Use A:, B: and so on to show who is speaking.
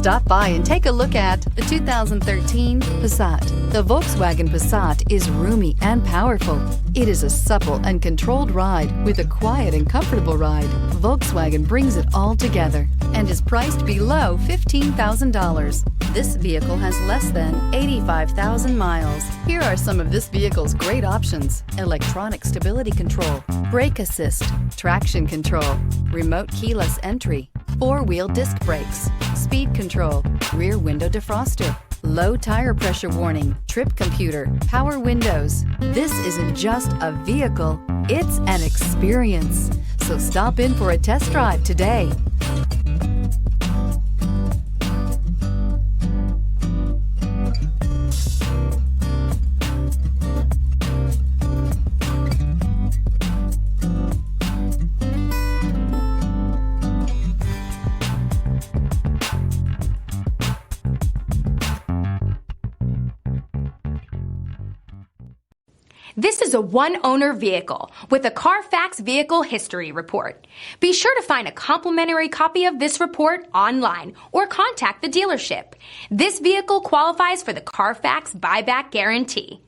A: Stop by and take a look at the 2013 Passat. The Volkswagen Passat is roomy and powerful. It is a supple and controlled ride with a quiet and comfortable ride. Volkswagen brings it all together and is priced below $15,000. This vehicle has less than 85,000 miles. Here are some of this vehicle's great options: electronic stability control, brake assist, traction control, remote keyless entry, four-wheel disc brakes, speed control, rear window defroster, low tire pressure warning, trip computer, power windows. This isn't just a vehicle, it's an experience. So stop in for a test drive today.
B: This is a one-owner vehicle with a Carfax Vehicle History Report. Be sure to find a complimentary copy of this report online or contact the dealership. This vehicle qualifies for the Carfax Buyback Guarantee.